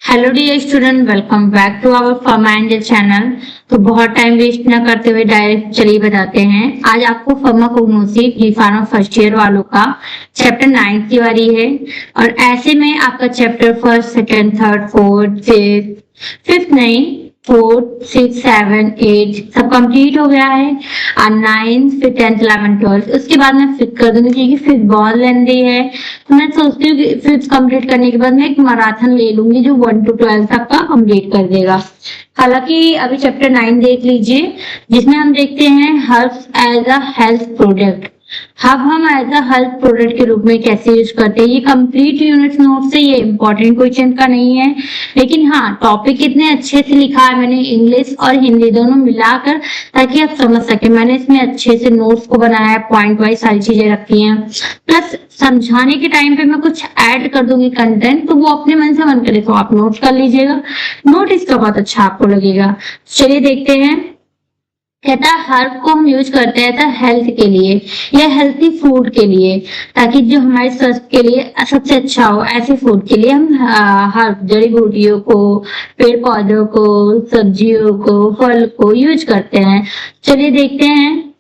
Hello dear student, welcome back to our Pharma Angel channel. तो बहुत time waste ना करते हुए डायरेक्ट चलिए बताते हैं। आज आपको pharmacognosy B pharma first year वालों का चैप्टर 9 की बारी है। और ऐसे में आपका chapter first, second, third, fourth, fifth नहीं, 4, 6, 7, 8 सब कंप्लीट हो गया है। और 9 फिर 10, 11, 12 उसके बाद मैं फिफ्थ कर दूंगी, क्योंकि फिफ्थ बहुत लेंदी है। तो मैं सोचती हूँ कि फिफ्थ कंप्लीट करने के बाद मैं एक मैराथन ले लूंगी जो 1 to 12 तक का कंप्लीट कर देगा। हालांकि अभी चैप्टर 9 देख लीजिए, जिसमें हम देखते हैं herbs as a health product. हम एज अ हेल्थ प्रोडक्ट के रूप में कैसे यूज करते हैं, ये कंप्लीट यूनिट नोट से, ये इंपॉर्टेंट क्वेश्चन का नहीं है। लेकिन हाँ, टॉपिक इतने अच्छे से लिखा है मैंने, इंग्लिश और हिंदी दोनों मिलाकर, ताकि आप समझ सके। मैंने इसमें अच्छे से नोट्स को बनाया है, पॉइंट वाइज सारी चीजें रखी हैं। प्लस समझाने के टाइम पे मैं कुछ ऐड कर दूंगी कंटेंट, तो वो अपने मन से मन करे तो आप नोट कर लीजिएगा। नोट इसका बहुत अच्छा आपको लगेगा। चलिए देखते हैं। कहता है हर्ब को हम यूज करते हैं हेल्थ के लिए या हेल्थी फूड के लिए, ताकि जो हमारे स्वास्थ्य के लिए सबसे अच्छा हो। ऐसे फूड के लिए हम हर्ब, जड़ी बूटियों को, पेड़ पौधों को, सब्जियों को, फल को यूज करते हैं। चलिए देखते हैं।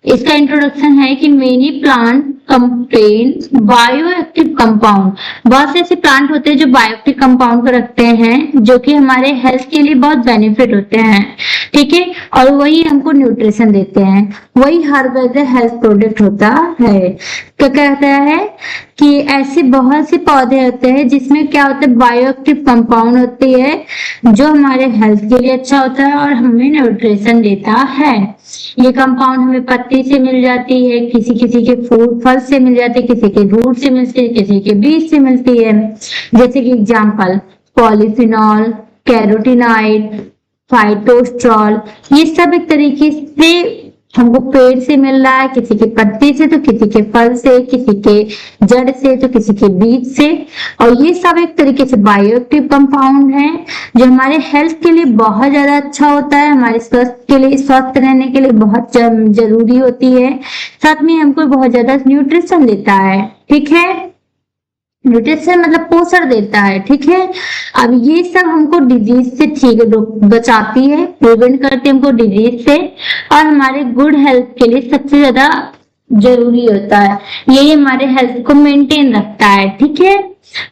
इसका इंट्रोडक्शन है कि many plant contain bioactive compound. बहुत से ऐसे प्लांट होते हैं जो बायोएक्टिव कंपाउंड को रखते हैं, जो कि हमारे हेल्थ के लिए बहुत बेनिफिट होते हैं। ठीक है, और वही हमको न्यूट्रिशन देते हैं। वही herb as a health product होता है। क्या कहता है कि ऐसे बहुत से पौधे होते हैं जिसमें क्या होता है, बायोएक्टिव कंपाउंड होती है, जो हमारे हेल्थ के लिए अच्छा होता है और हमें न्यूट्रिशन देता है। ये कंपाउंड हमें पत्ती से मिल जाती है, किसी किसी के फल से मिल जाती है, किसी के रूट से मिलती है, किसी के बीज से मिलती है। जैसे कि एग्जांपल, पॉलीफिनॉल, कैरोटीनॉइड, फाइटोस्ट्रॉल, ये सब एक तरीके से हमको पेड़ से मिल रहा है, किसी के पत्ती से तो किसी के फल से, किसी के जड़ से तो किसी के बीज से। और ये सब एक तरीके से बायोएक्टिव कंपाउंड है, जो हमारे हेल्थ के लिए बहुत ज्यादा अच्छा होता है, हमारे स्वास्थ्य के लिए, स्वस्थ रहने के लिए बहुत जरूरी होती है। साथ में हमको बहुत ज्यादा न्यूट्रिशन देता है। ठीक है, न्यूट्रिशन मतलब पोषण देता है। ठीक है, अब ये सब हमको डिजीज से ठीक बचाती है, प्रिवेंट करती है हमको डिजीज से, और हमारे गुड हेल्थ के लिए सबसे ज्यादा जरूरी होता है। ये हमारे हेल्थ को मेंटेन रखता है। ठीक है,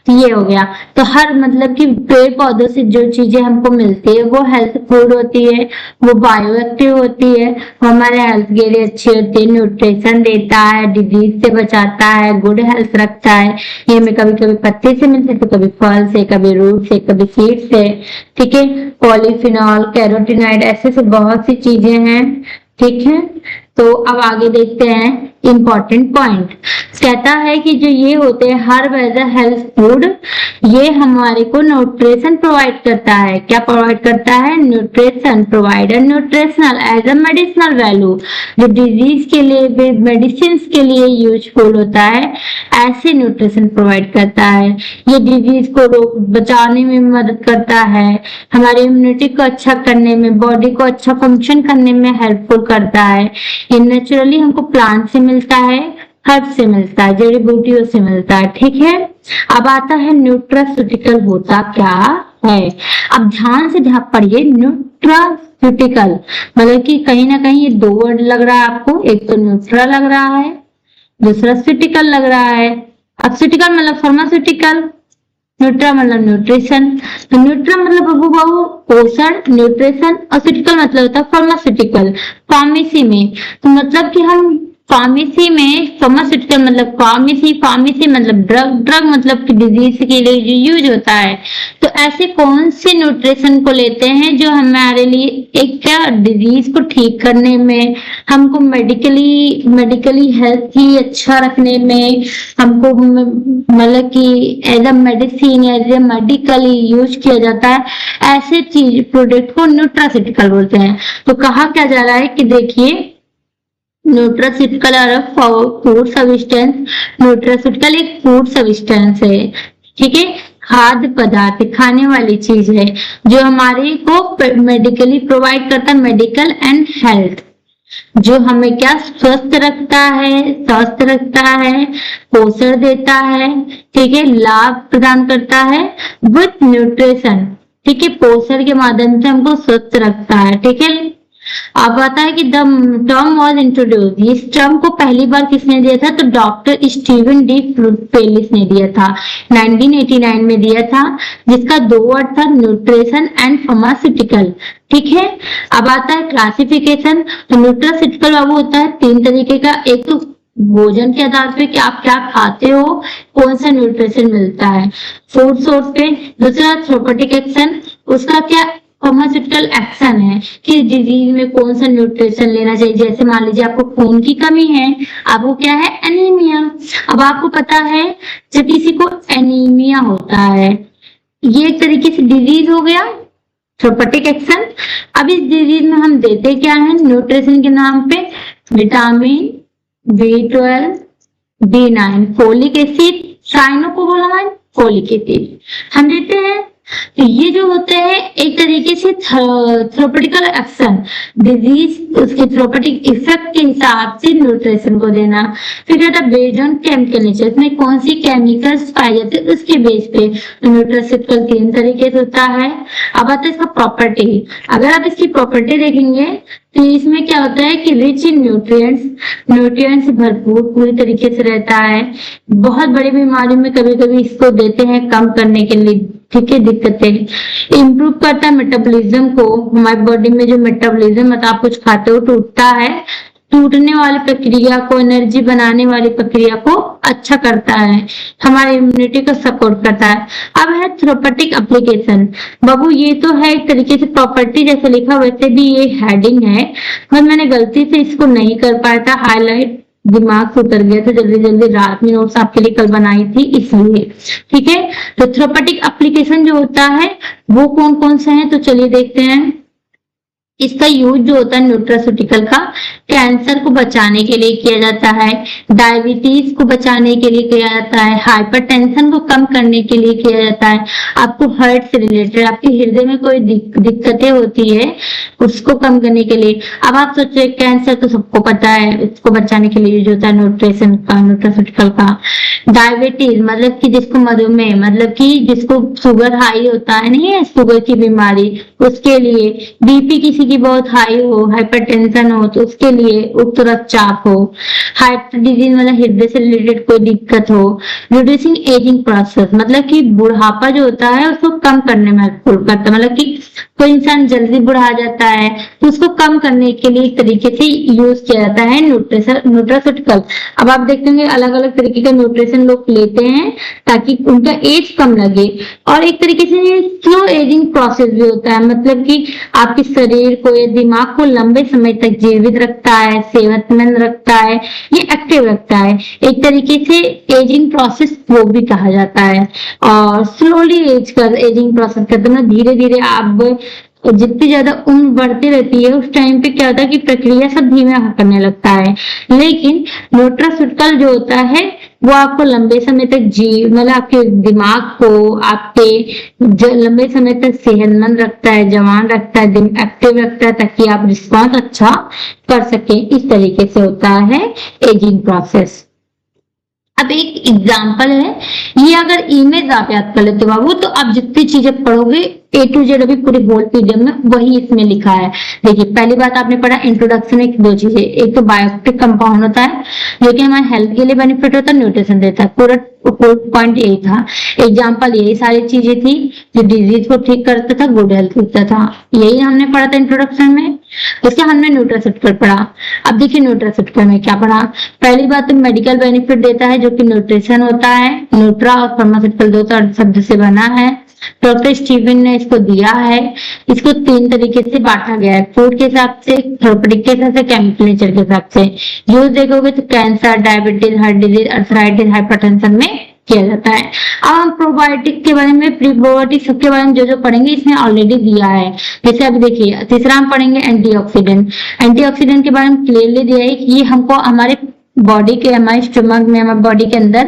तो ये हो गया। तो हर मतलब कि पेड़ पौधों से जो चीजें हमको मिलती है वो हेल्थ फूड होती है, वो बायोएक्टिव होती है, वो हमारे हेल्थ के लिए अच्छी होती है, न्यूट्रिशन देता है, डिजीज से बचाता है, गुड हेल्थ रखता है। ये हमें कभी कभी पत्ते से मिलते हैं, तो कभी फल से, कभी रूट से, कभी सीड से। ठीक है, पॉलीफिनॉल, कैरोटीनॉइड, ऐसे से बहुत सी चीजें हैं। ठीक है, तो अब आगे देखते हैं इंपॉर्टेंट पॉइंट। कहता है कि जो ये होते हैं herb as a health food, ये हमारे को न्यूट्रिशन प्रोवाइड करता है। क्या प्रोवाइड करता है? Nutrition. Provide nutritional as a medicinal value, जो डिजीज के लिए, मेडिसिन के लिए यूजफुल होता है, ऐसे न्यूट्रिशन प्रोवाइड करता है। ये डिजीज को बचाने में मदद करता है, हमारी इम्यूनिटी को अच्छा करने में, बॉडी को अच्छा फंक्शन करने में हेल्पफुल करता है। ये नेचुरली हमको प्लांट से मिलता है, हर्ब से मिलता है, जड़ी बूटियों से मिलता है। ठीक है, अब आता है न्यूट्रास्यूटिकल होता क्या है। अब ध्यान से पढ़िए, न्यूट्रास्यूटिकल मतलब कि कहीं ना कहीं ये दो वर्ड लग रहा है आपको, एक तो न्यूट्रा लग रहा है, दूसरा स्यूटिकल लग रहा है। अब स्यूटिकल मतलब फार्मास्यूटिकल, न्यूट्रा मतलब न्यूट्रिशन। तो न्यूट्रा मतलब बहु पोषण, न्यूट्रिशन, और स्यूटिकल मतलब होता है फार्मास्यूटिकल, फार्मेसी में। तो मतलब कि हम फार्मेसी में, फार्मास्यूटिकल मतलब फार्मेसी, फार्मेसी मतलब ड्रग, ड्रग मतलब कि डिजीज के लिए जो यूज होता है। तो ऐसे कौन से न्यूट्रिशन को लेते हैं जो हमारे लिए एक क्या डिजीज को ठीक करने में, हमको मेडिकली हेल्थ ही अच्छा रखने में, हमको मतलब कि as a medicine, as a medically use किया जाता है, ऐसे चीज प्रोडक्ट को न्यूट्रास्यूटिकल बोलते हैं। तो कहा क्या जा रहा है कि देखिए, न्यूट्रास्यूटिकल और फूड सब्सटेंस। न्यूट्रास्यूटिकल एक फूड सब्सटेंस है। ठीक है, खाद्य पदार्थ, खाने वाली चीज है, जो हमारे को मेडिकली प्रोवाइड करता है, मेडिकल एंड हेल्थ। जो हमें क्या स्वस्थ रखता है, पोषण देता है, ठीक है, लाभ प्रदान करता है विथ न्यूट्रिशन, ठीक है, पोषण के माध्यम से हमको स्वस्थ रखता है, ठीक है। अब आता है कि द टर्म वॉज इंट्रोड्यूस, इस टर्म को पहली बार किसने दिया था, तो डॉक्टर स्टीवन डी पेलिस ने दिया था, 1989 में दिया था, जिसका 2 वर्ड था, न्यूट्रिशन एंड फार्मास्यूटिकल, ठीक है। अब आता है क्लासिफिकेशन, तो न्यूट्रास्यूटिकल बाबू होता है 3 तरीके का, एक तो भोजन के आधार पे कि आप क्या खाते हो, कौन सा न्यूट्रिशन मिलता है, फूड सोर्स पे, दूसरा थेरेप्यूटिक एक्शन, उसका क्या फार्मास्यूटिकल एक्शन है कि डिजीज में कौन सा न्यूट्रिशन लेना चाहिए, जैसे मान लीजिए आपको खून की कमी है, आपको क्या है, एनीमिया। अब आपको पता है जब किसी को एनीमिया होता है, ये एक तरीके से डिजीज हो गया, थेरेप्यूटिक एक्शन। अब इस डिजीज में हम देते क्या है न्यूट्रिशन के नाम पे, vitamin B12, B9, folic acid, साइनोकोबालामाइन, folic acid हम देते हैं। तो ये जो होते हैं एक तरीके से थेरेप्यूटिकल एक्शन, डिजीज उसके थेरेप्यूटिक इफेक्ट के हिसाब से न्यूट्रिशन को देना। फिर कहता है बेस्ड ऑन केमिकल नेचर, इसमें कौन सी केमिकल्स पाए जाते हैं उसके बेस पे न्यूट्रास्यूटिकल 3 तरीके से होता है। अब आता है इसका प्रॉपर्टी, अगर आप इसकी प्रॉपर्टी देखेंगे तो इसमें क्या होता है कि रिच इन न्यूट्रिएंट्स भरपूर पूरी तरीके से रहता है। बहुत बड़ी बीमारी में कभी कभी इसको देते हैं कम करने के लिए, ठीक है, दिक्कतें। इम्प्रूव करता है मेटाबॉलिज्म को, हमारी बॉडी में जो मेटाबॉलिज्म मतलब आप कुछ खाते हो टूटता है, टूटने वाली प्रक्रिया को, एनर्जी बनाने वाली प्रक्रिया को अच्छा करता है, हमारे इम्यूनिटी को सपोर्ट करता है। अब है थेरेप्यूटिक एप्लीकेशन, बाबू ये तो है एक तरीके से प्रॉपर्टी जैसे लिखा, वैसे भी ये हेडिंग है, पर मैंने गलती से इसको नहीं कर पाया था हाईलाइट, दिमाग से उतर गया था, जल्दी जल्दी रात में नोट्स आपके लिए कल बनाई थी इसलिए, ठीक है। तो थेरेप्यूटिक एप्लीकेशन जो होता है वो कौन कौन से हैं, तो चलिए देखते हैं। इसका यूज जो होता है न्यूट्रास्यूटिकल का, कैंसर को बचाने के लिए किया जाता है, डायबिटीज को बचाने के लिए किया जाता है, हाइपरटेंशन को कम करने के लिए किया जाता है, आपको हार्ट से रिलेटेड, आपके हृदय में कोई दिक्कतें होती है उसको कम करने के लिए। अब आप सोचिए कैंसर तो सबको पता है, उसको बचाने के लिए यूज होता है न्यूट्रिशन का, न्यूट्रास्यूटिकल का। डायबिटीज मतलब कि जिसको मधुमेह, मतलब कि जिसको शुगर हाई होता है, नहीं है शुगर की बीमारी, उसके लिए, बीपी किसी की बहुत हाई हो, हाइपरटेंशन हो तो उसके लिए, उच्च रक्तचाप हो, हार्ट डिजीज मतलब हृदय से रिलेटेड कोई दिक्कत हो, रिड्यूसिंग एजिंग प्रोसेस मतलब कि बुढ़ापा जो होता है उसको कम करने में हेल्पफुल करता है, मतलब कि कोई इंसान जल्दी बुढ़ा जाता है तो उसको कम करने के लिए एक तरीके से यूज किया जाता है न्यूट्रास्यूटिकल। अब आप देखते होंगे अलग अलग तरीके का न्यूट्रिशन लोग लेते हैं ताकि उनका एज कम लगे, और एक तरीके से स्लो एजिंग प्रोसेस भी होता है, मतलब कि आपके शरीर को या दिमाग को लंबे समय तक जीवित रखता है, सेहतमंद रखता है, ये एक्टिव रखता है, एक तरीके से एजिंग प्रोसेस वो भी कहा जाता है। और स्लोली एजिंग प्रोसेस करते हैं, धीरे धीरे आप जितनी ज्यादा उम्र बढ़ती रहती है उस टाइम पे क्या होता है कि प्रक्रिया सब धीमे करने लगता है, लेकिन न्यूट्रास्यूटिकल जो होता है वो आपको लंबे समय तक मतलब आपके दिमाग को, आपके लंबे समय तक सेहतमंद रखता है, जवान रखता है, एक्टिव रखता है, ताकि आप रिस्पॉन्स अच्छा कर सके। इस तरीके से होता है एजिंग प्रोसेस। अब एक एग्जाम्पल है, ये अगर इमेज आप याद कर लेते बाबू तो आप जितनी चीजें पढ़ोगे A to Z अभी पूरी होल पीडीएफ में वही इसमें लिखा है। देखिए पहली बात आपने पढ़ा इंट्रोडक्शन, एक 2 चीजें, एक तो बायोएक्टिव कंपाउंड होता है जो कि हमारे हेल्थ के लिए बेनिफिट होता है, न्यूट्रिशन देता है, पूरा पॉइंट यही था। एग्जाम्पल यही सारी चीजें थी जो डिजीज को ठीक करता था, गुड हेल्थ देता था, यही हमने पढ़ा था इंट्रोडक्शन में। उसके हमने न्यूट्रास्यूटिकल पढ़ा। अब देखिए न्यूट्रास्यूटिकल में क्या पढ़ा, पहली बात तो मेडिकल बेनिफिट देता है जो कि न्यूट्रिशन होता है, न्यूट्रा और फार्मास्यूटिकल 2 शब्द से बना है, डॉक्टर स्टीवन ने इसको दिया है। इसको 3 तरीके से बांटा गया है, फूड के हिसाब से, थेरेप्यूटिक के हिसाब से, केमिकल नेचर के हिसाब से। यूज देखोगे तो cancer, diabetes, heart disease, arthritis, hypertension में किया जाता है। अब हम प्रोबायोटिक के बारे में, प्रीबायोटिक सबके बारे में जो जो पढ़ेंगे इसमें ऑलरेडी दिया है। जैसे अभी देखिए तीसरा हम पढ़ेंगे एंटीऑक्सीडेंट। एंटीऑक्सीडेंट के बारे में क्लियरली दिया है कि ये हमको हमारे बॉडी के, हमारे स्टमक में, हमारे बॉडी के अंदर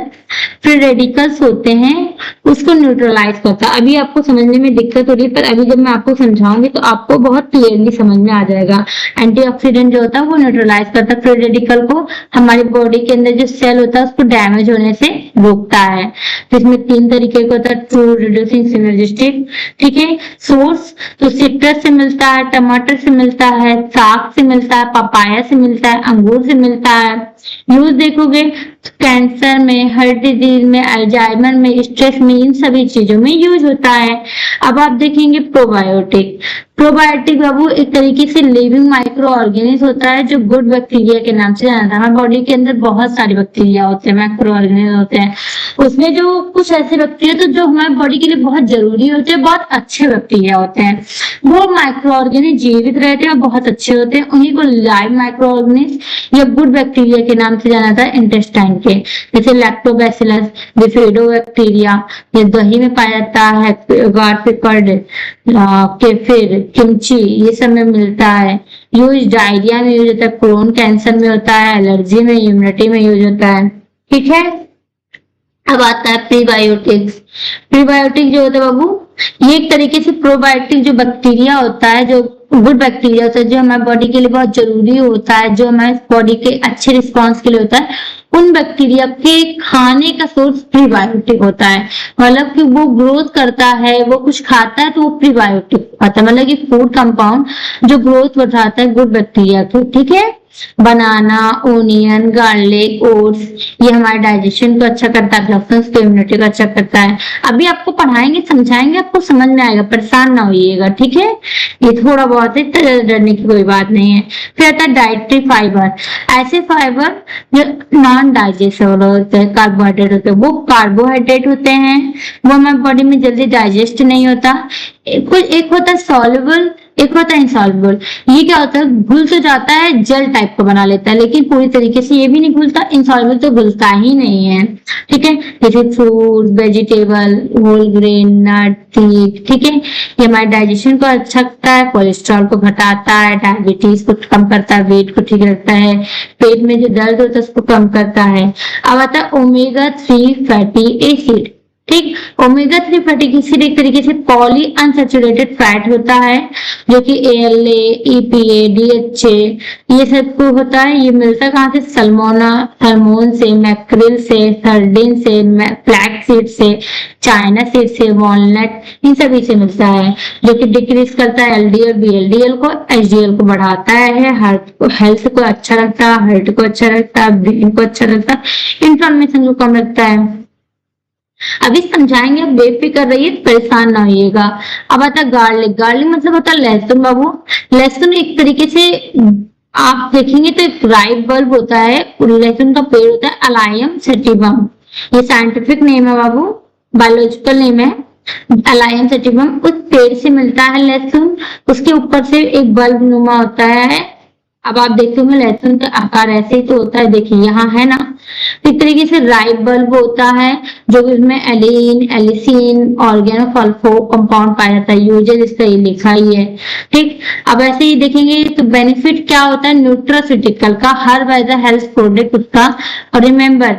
फ्री रेडिकल्स होते हैं उसको न्यूट्रलाइज करता है। अभी आपको समझने में दिक्कत हो रही है, पर अभी जब मैं आपको समझाऊंगी तो आपको बहुत क्लियरली समझ में आ जाएगा। एंटीऑक्सीडेंट जो होता है वो न्यूट्रलाइज करता है फ्री रेडिकल को, हमारी बॉडी के अंदर जो सेल होता है उसको डैमेज होने से रोकता है। तो इसमें 3 तरीके का होता है, ट्रू, रिड्यूसिंग, सिनर्जिस्टिक। ठीक है, सोर्स तो सिट्रस से मिलता है, टमाटर से मिलता है, साग से मिलता है, पपाया से मिलता है, अंगूर से मिलता है। यूज देखोगे कैंसर में, हार्ट डिजीज में, अल्जाइमर में, स्ट्रेस में, इन सभी चीजों में यूज होता है। अब आप देखेंगे प्रोबायोटिक। प्रोबायोटिक बाबू एक तरीके से लिविंग माइक्रो ऑर्गेनिज्म होता है जो गुड बैक्टीरिया के नाम से जाना था। हमारे बॉडी के अंदर बहुत सारे बैक्टीरिया होते हैं, माइक्रो ऑर्गेनिज्म होते हैं। उसमें जो कुछ ऐसे बैक्टीरिया तो जो हमारे बॉडी के लिए बहुत जरूरी होते हैं, बहुत अच्छे बैक्टीरिया होते हैं, वो माइक्रो ऑर्गेनिज्म जीवित रहते हैं और बहुत अच्छे होते हैं। उन्हीं को लाइव माइक्रो ऑर्गेनिज्म या गुड बैक्टीरिया के नाम से जाना था इंटेस्टाइन के, जैसे लैक्टोबैसिलस, बिफिडोबैक्टीरिया, ये दही में पाया जाता है, गारपिपर्ड, केफिर, किमची, ये सब में मिलता है। यूज डायरिया में यूज होता है, क्रोन कैंसर में होता है, एलर्जी में, इम्यूनिटी में यूज होता है। ठीक है, अब आता है प्रीबायोटिक्स। प्रीबायोटिक जो होता है बाबू, ये एक तरीके से प्रोबायोटिक जो बैक्टीरिया होता है, जो गुड बैक्टीरिया होता है, जो हमारे बॉडी के लिए बहुत जरूरी होता है, जो हमारे बॉडी के अच्छे रिस्पॉन्स के लिए होता है, उन बैक्टीरिया के खाने का सोर्स प्रीबायोटिक होता है। मतलब कि वो ग्रोथ करता है, वो कुछ खाता है तो वो प्रीबायोटिक खाता है, मतलब कि फूड कंपाउंड जो ग्रोथ बढ़ाता है गुड बैक्टीरिया को। ठीक है, बनाना, ओनियन, गार्लिक, ओट्स, ये हमारे डाइजेशन को अच्छा करता है, लफ्स की इम्यूनिटी को अच्छा करता है। अभी आपको पढ़ाएंगे, समझाएंगे, आपको समझ में आएगा, परेशान ना होइएगा। ठीक है, ये थोड़ा बहुत है, डरने की कोई बात नहीं है। फिर आता है डाइटरी फाइबर। ऐसे फाइबर जो नॉन डाइजेस्टेबल होते हैं, कार्बोहाइड्रेट होते हैं, वो कार्बोहाइड्रेट होते हैं, वो हमारे बॉडी में जल्दी डाइजेस्ट नहीं होता। एक होता है सॉल्युबल, एक होता है इनसॉल्युबल। ये क्या होता है, घुल तो जाता है, जेल टाइप का बना लेता है, लेकिन पूरी तरीके से ये भी नहीं घुलता। इनसॉल्युबल तो घुलता ही नहीं है। ठीक है, जैसे फ्रूट, वेजिटेबल, होल ग्रेन, नट, सीड। ठीक है, ये हमारे डाइजेशन को अच्छा करता है, कोलेस्ट्रॉल को घटाता है, डायबिटीज को कम करता है, वेट को ठीक रखता है, पेट में जो दर्द होता है उसको कम करता है। अब आता है ओमेगा 3 फैटी एसिड। ठीक, ओमेगा 3 फैटी एसिड एक तरीके से पॉली अनसैचुरेटेड फैट होता है, जो कि ALA, EPA, DHA ये सब को होता है। ये मिलता है कहाँ से, सल्मोना, हार्मोन से, मैक्रिल से, सर्डिन से, फ्लैक्स सीड से, चाइना सीड से, वॉलनट, इन सभी से मिलता है, जो कि डिक्रीज करता है LDL, VLDL को, HDL को बढ़ाता है, हेल्थ को अच्छा रखता है, हार्ट को अच्छा रखता है, ब्रेन को अच्छा रखता है, इन्फ्लेमेशन को कम रखता है। अभी समझाएंगे, बेफिक्र रहिए, परेशान ना होइएगा। अब आता है गार्लिक। गार्लिक मतलब होता है लहसुन बाबू। लहसुन एक तरीके से आप देखेंगे तो एक राइट बल्ब होता है, लहसुन का पेड़ होता है, अलायम सेटिवम, ये साइंटिफिक नेम है बाबू, बायोलॉजिकल नेम है अलायम सेटिवम। उस पेड़ से मिलता है लहसुन, उसके ऊपर से एक बल्ब नुमा होता है। अब आप देखते होंगे लहसुन का आकार ऐसे ही तो होता है, देखिए यहाँ है ना, इस तरीके से राइट बल्ब होता है, जो इसमें एलिन, एलिसिन, ऑर्गेनोफॉस्फो कंपाउंड पाया जाता है। यूजेज इसका ये लिखा ही है। ठीक, अब ऐसे ही देखेंगे तो बेनिफिट क्या होता है न्यूट्रास्यूटिकल का, her by the health product उसका। और remember,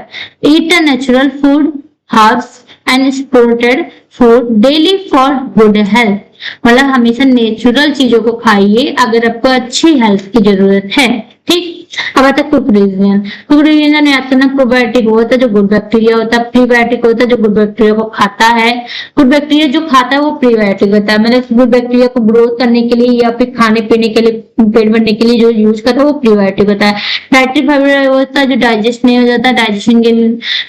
eat a natural food, herbs and supported food daily for good health. मतलब हमेशा नेचुरल चीजों को खाइए अगर आपको अच्छी हेल्थ की जरूरत है। ठीक, अब आता है कुक रीजन। कुक रीजन याद करना, प्रोबायोटिक होता है जो गुड बैक्टीरिया होता है, प्रीबायोटिक होता है जो गुड बैक्टीरिया को खाता है। गुड बैक्टीरिया जो खाता है वो प्रीबायोटिक होता है, मतलब गुड बैक्टीरिया को ग्रोथ करने के लिए या फिर खाने पीने के लिए, पेट भरने के लिए जो यूज करता है वो प्रीबायोटिक होता है। डाइटरी फाइबर होता है जो डाइजेस्ट नहीं हो जाता डाइजेशन के,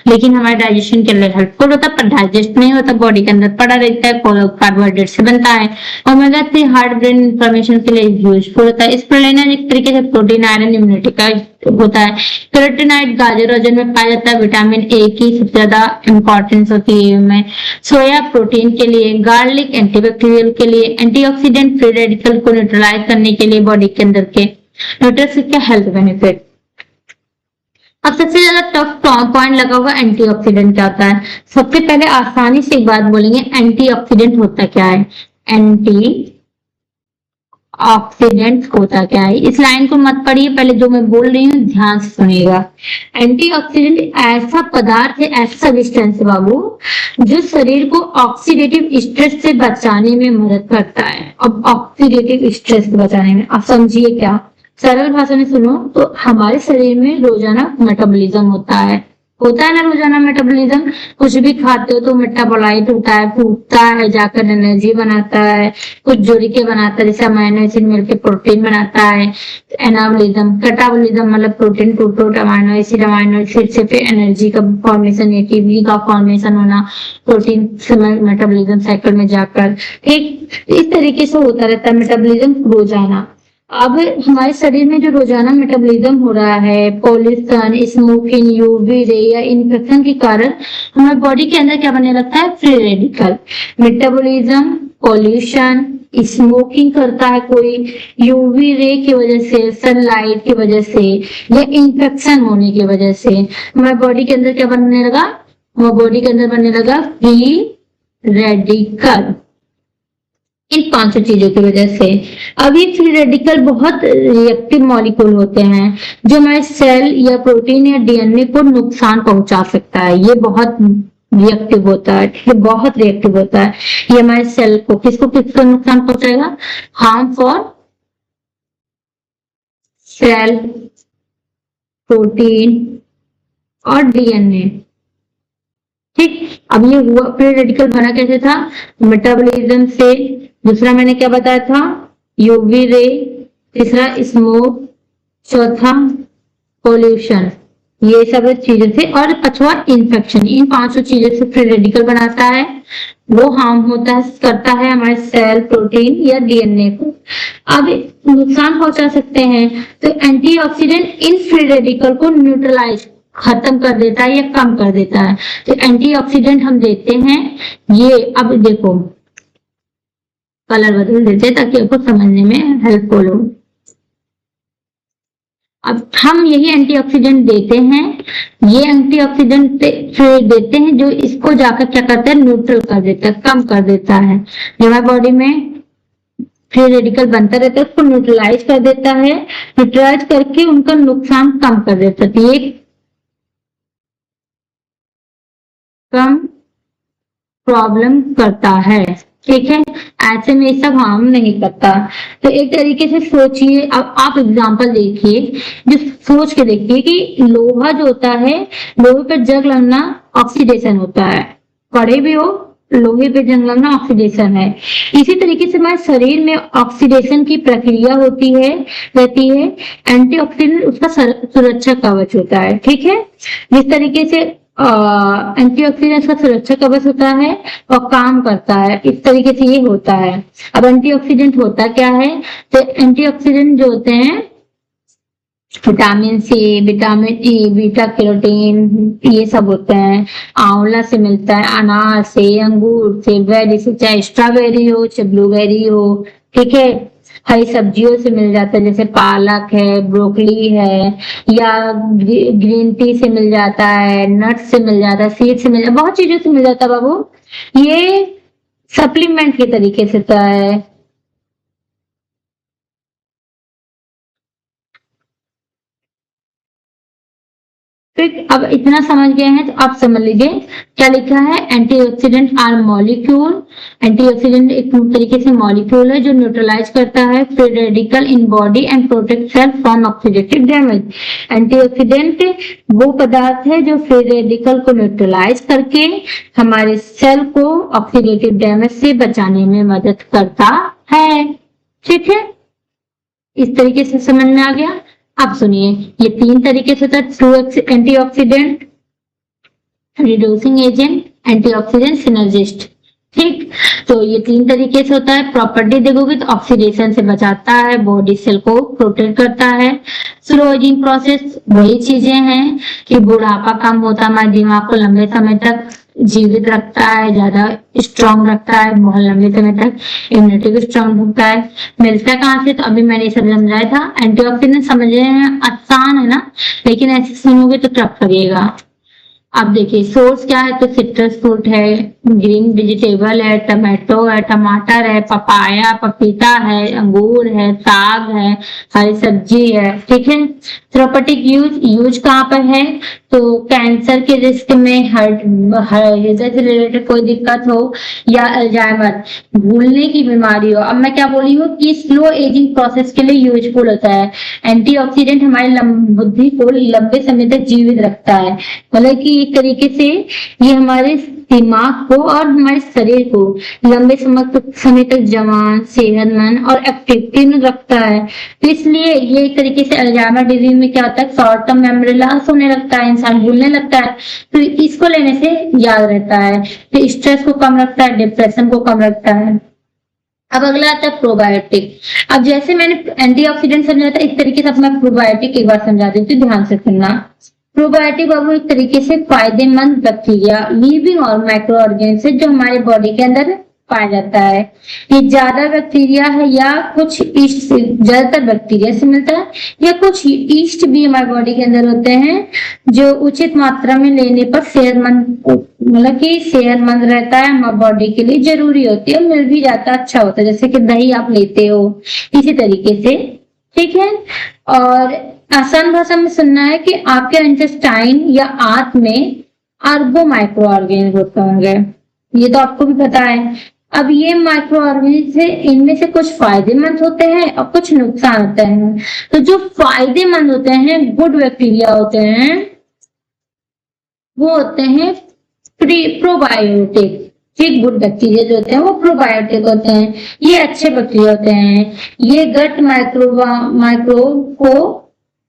लेकिन हमारे डाइजेशन के लिए हेल्पफुल होता है, पर डाइजेस्ट नहीं होता, बॉडी के अंदर पड़ा रहता है, कार्बोहाइड्रेट से बनता है। ओमेगा 3 हार्ट ब्रेन इंफ्लेमेशन के लिए यूजफुल होता है। स्पिरुलिना एक तरीके से प्रोटीन, आयरन, इम्यूनिटी का होता है। कैरोटीनॉइड गाजर वजन में पाया जाता है। विटामिन ए की सबसे ज्यादा इंपॉर्टेंस होती है में। सोया प्रोटीन के लिए, गार्लिक एंटीबैक्टीरियल के लिए, एंटीऑक्सीडेंट, फ्री रेडिकल को न्यूट्रलाइज करने के लिए बॉडी के अंदर के, न्यूट्रिशन का हेल्थ बेनिफिट। अब सबसे ज्यादा टफ पॉइंट लगा हुआ एंटीऑक्सीडेंट क्या होता है। सबसे पहले आसानी से एक बात बोलेंगे, एंटीऑक्सीडेंट होता क्या है। एंटी ऑक्सीडेंट होता क्या है। इस लाइन को मत पढ़िए, पहले जो मैं बोल रही हूँ ध्यान से सुनिएगा। एंटीऑक्सीडेंट ऐसा पदार्थ है, ऐसा सब्सटेंस है बाबू, जो शरीर को ऑक्सीडेटिव स्ट्रेस से बचाने में मदद करता है। अब ऑक्सीडेटिव स्ट्रेस से बचाने में आप समझिए क्या, सरल भाषा में सुनो तो हमारे शरीर में रोजाना मेटाबॉलिज्म होता है ना रोजाना मेटाबॉलिज्म। कुछ भी खाते हो तो मेटाबोलाइट होता है, फूटता है, जाकर एनर्जी बनाता है, कुछ जोड़ी के बनाता है, जैसे अमाइनो एसिड मिलकर प्रोटीन बनाता है। एनाबॉलिज्म, कैटाबॉलिज्म मतलब प्रोटीन टू अमाइनो एसिड से फिर एनर्जी का फॉर्मेशन, एटीपी का फॉर्मेशन होना प्रोटीन से मेटाबॉलिज्म साइकिल में जाकर। ठीक इस तरीके से होता रहता है मेटाबॉलिज्म रोजाना। अब हमारे शरीर में जो रोजाना मेटाबॉलिज्म हो रहा है, पॉल्यूशन, स्मोकिंग, यूवी रे या इन्फेक्शन के कारण हमारे बॉडी के अंदर क्या बनने लगता है, free radical. Metabolism, pollution, smoking करता है कोई, यूवी रे की वजह से, सनलाइट की वजह से या इन्फेक्शन होने की वजह से हमारे बॉडी के अंदर क्या बनने लगा, हमारे बॉडी के अंदर बनने लगा फ्री रेडिकल। इन 5 चीजों की वजह से। अब ये फ्री रेडिकल बहुत रिएक्टिव मॉलिक्यूल होते हैं जो हमारे सेल या प्रोटीन या डीएनए को नुकसान पहुंचा सकता है। ये बहुत रिएक्टिव होता है, ये बहुत रिएक्टिव होता है। ये हमारे सेल को किसको नुकसान पहुंचाएगा, हार्म फॉर सेल, प्रोटीन और डीएनए। ठीक, अब ये हुआ फ्री रेडिकल बना कैसे था, मेटाबॉलिज्म से। दूसरा मैंने क्या बताया था, यूवी रे, तीसरा स्मोक, चौथा पोल्यूशन, ये सब चीजों से, और पांचवा इन्फेक्शन। इन 5 चीजों से फ्री रेडिकल बनाता है, वो हार्म होता है, करता है हमारे सेल, प्रोटीन या डीएनए को। अब नुकसान पहुंचा सकते हैं, तो एंटीऑक्सीडेंट इन फ्री रेडिकल को न्यूट्रलाइज, खत्म कर देता है या कम कर देता है। तो एंटीऑक्सीडेंट हम देते हैं ये, अब देखो कलर बदल देते हैं ताकि आपको समझने में हेल्पफुल हो। अब हम यही एंटीऑक्सीडेंट देते हैं, ये एंटीऑक्सीडेंट देते हैं जो इसको जाकर क्या करता है, न्यूट्रल कर देता है, कम कर देता है। जो हमारी बॉडी में फ्री रेडिकल बनता रहता है उसको न्यूट्रलाइज कर देता है, न्यूट्रलाइज करके उनका नुकसान कम कर देता है। ये कम प्रॉब्लम करता है, ठीक है। ऐसे में सब हार्म नहीं करता। तो एक तरीके से सोचिए, अब आप एग्जांपल देखिए, जो सोच के देखिए कि लोहा जो होता है, लोहे पर जंग लगना ऑक्सीडेशन होता है, पढ़े भी हो, लोहे पे जंग लगना ऑक्सीडेशन है। इसी तरीके से हमारे शरीर में ऑक्सीडेशन की प्रक्रिया होती है, रहती है। एंटीऑक्सीडेंट उसका सुरक्षा कवच होता है, ठीक है। जिस तरीके से एंटीऑक्सीडेंट का सुरक्षा कवच होता है और काम करता है, इस तरीके से ये होता है। अब एंटीऑक्सीडेंट होता क्या है, तो एंटीऑक्सीडेंट जो होते हैं vitamin C, vitamin E, beta carotene, ये सब होते हैं। आंवला से मिलता है, अनार से, अंगूर से, बेरी से, चाहे स्ट्रॉबेरी हो चाहे ब्लूबेरी हो, ठीक है। हरी सब्जियों से मिल जाता है, जैसे पालक है, ब्रोकली है, या ग्रीन टी से मिल जाता है, नट से मिल जाता है, सीड से मिल जाता है, बहुत चीजों से मिल जाता है बाबू। ये सप्लीमेंट के तरीके से होता है। तो अब इतना समझ गए हैं तो आप समझ लीजिए क्या लिखा है, एंटीऑक्सीडेंट आर मॉलिक्यूल। एंटीऑक्सीडेंट एक तरीके से मॉलिक्यूल है जो न्यूट्रलाइज करता है free radical in body and protect cell from oxidative damage. Antioxidant वो पदार्थ है जो फ्री रेडिकल को न्यूट्रलाइज करके हमारे सेल को ऑक्सीडेटिव डैमेज से बचाने में मदद करता है, ठीक है। इस तरीके से समझ में आ गया। अब सुनिए, ये 3 तरीके से होता है, true antioxidant, reducing agent, antioxidant synergist, ठीक। तो ये 3 तरीके से होता है। प्रॉपर्टी देखोगे तो ऑक्सीडेशन से बचाता है, बॉडी सेल को प्रोटेक्ट करता है। स्लो एजिंग प्रोसेस वही चीजें हैं कि बुढ़ापा कम होता है, हमारे दिमाग को लंबे समय तक जीवित रखता है, ज्यादा स्ट्रॉन्ग रखता है, बहुत लंबे समय तक इम्यूनिटी भी स्ट्रॉन्ग होता है। मिलता है कहाँ से, तो अभी मैंने सब समझाया था। एंटीऑक्सीडेंट समझने में आसान है ना, लेकिन ऐसे सुनोगे तो टफ लगेगा। अब देखिए सोर्स क्या है, तो सिट्रस फ्रूट है, ग्रीन वेजिटेबल है, टमाटो है, टमाटर है, पपाया पपीता है, अंगूर है, साग है, हरी सब्जी है। ठीक है, थेरापेटिक यूज कहाँ पर है, तो कैंसर के रिस्क में, हृदय से रिलेटेड कोई दिक्कत हो, या अल्जाइमर भूलने की बीमारी हो। अब मैं क्या बोली हूँ कि स्लो एजिंग प्रोसेस के लिए यूजफुल होता है। एंटीऑक्सीडेंट हमारी बुद्धि को लंबे समय तक जीवित रखता है, मतलब कि एक तरीके से ये हमारे दिमाग को और हमारे शरीर को लंबे समय तक जवान, सेहतमंद और एक्टिव रखता है। तो इसलिए ये एक तरीके से अल्जाइमर डिजीज में क्या होता है, शॉर्ट टर्म मेमोरी लॉस होने लगता है, इंसान भूलने लगता है। तो इसको लेने से याद रहता है, तो स्ट्रेस को कम रखता है, डिप्रेशन को कम रखता है। अब अगला आता है प्रोबायोटिक। अब जैसे मैंने एंटीऑक्सीडेंट समझा था, इस तरीके से अब मैं प्रोबायोटिक एक बार समझा देती हूँ, ध्यान से सुनना। प्रोबायोटिक बाबू एक तरीके से फायदेमंद बैक्टीरिया, लिविंग और माइक्रो ऑर्गेनिज्म जो हमारे बॉडी के अंदर पाया जाता है। ये ज्यादा बैक्टीरिया है या कुछ ईस्ट से, ज्यादातर बैक्टीरिया से मिलता है, या कुछ ईस्ट भी हमारे बॉडी के अंदर होते हैं, जो उचित मात्रा में लेने पर सेहतमंद, मतलब कि सेहतमंद रहता है, हमारे बॉडी के लिए जरूरी होती है, मिल भी जाता है, अच्छा होता है, जैसे कि दही आप लेते हो इसी तरीके से। ठीक है, और आसान भाषा में सुनना है कि आपके इंटेस्टाइन या आंत में अरबों माइक्रो ऑर्गेनिज्म होते होंगे, ये तो आपको भी पता है। अब ये माइक्रो ऑर्गेनिज्म से, इनमें से कुछ फायदेमंद होते हैं और कुछ नुकसान होते हैं। तो जो फायदेमंद होते हैं, गुड बैक्टीरिया होते हैं, वो होते हैं प्रोबायोटिक। ठीक, गुड बैक्टीरिया जो होते हैं वो प्रोबायोटिक होते हैं, ये अच्छे बैक्टीरिया होते हैं। ये गट माइक्रो को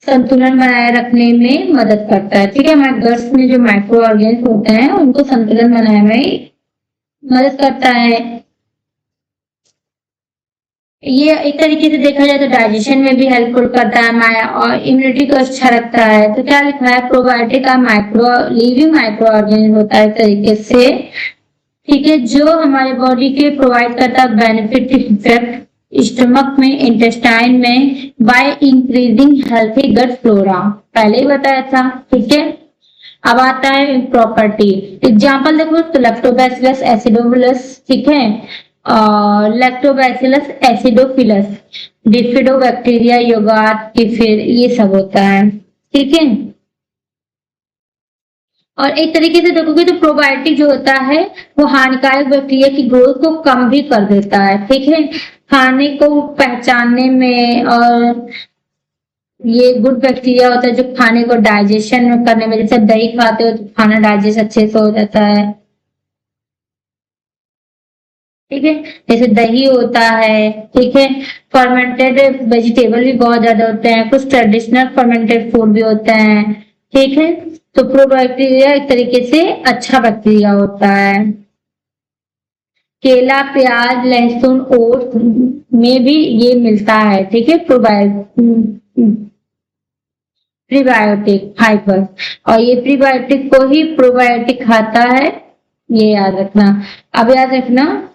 संतुलन बनाए रखने में मदद करता है। ठीक है, हमारे गट्स में जो माइक्रो ऑर्गेनिज्म होते हैं उनको संतुलन बनाने में मदद करता है। ये एक तरीके से देखा जाए तो डाइजेशन में भी हेल्पफुल करता है और इम्यूनिटी को अच्छा रखता है। तो क्या लिखा है, प्रोबायोटिक का लिविंग माइक्रो ऑर्गेनिज्म होता है एक तरीके से। ठीक है, जो हमारे बॉडी के प्रोवाइड करता है बेनिफिट इफेक्ट स्टमक में, इंटेस्टाइन में, by increasing healthy gut flora, पहले ही बताया था। ठीक है, अब आता है प्रॉपर्टी। एग्जाम्पल देखो तो लैक्टोबैसिलस एसिडोफिलस, ठीक है, लैक्टोबैसिलस एसिडोफिलस, डिफिडोबैक्टीरिया, योगार्ट, किफिर, ये सब होता है। ठीक है, और एक तरीके से देखोगे तो प्रोबायोटिक जो होता है वो हानिकारक बैक्टीरिया की ग्रोथ को कम भी कर देता है। ठीक है, खाने को पहचानने में, और ये गुड बैक्टीरिया होता है जो खाने को डाइजेशन करने में, जैसे दही खाते हो तो खाना डाइजेस्ट अच्छे से हो जाता है। ठीक है, जैसे दही होता है। ठीक है, फर्मेंटेड वेजिटेबल भी बहुत ज्यादा होते हैं, कुछ ट्रेडिशनल फर्मेंटेड फूड भी होते हैं। ठीक है, तो प्रोबैक्टीरिया एक तरीके से अच्छा बैक्टीरिया होता है। केला, प्याज, लहसुन, ओट्स में भी ये मिलता है। ठीक है, प्रीबायोटिक फाइबर, और ये प्रीबायोटिक को ही प्रोबायोटिक खाता है, ये याद रखना। अब याद रखना,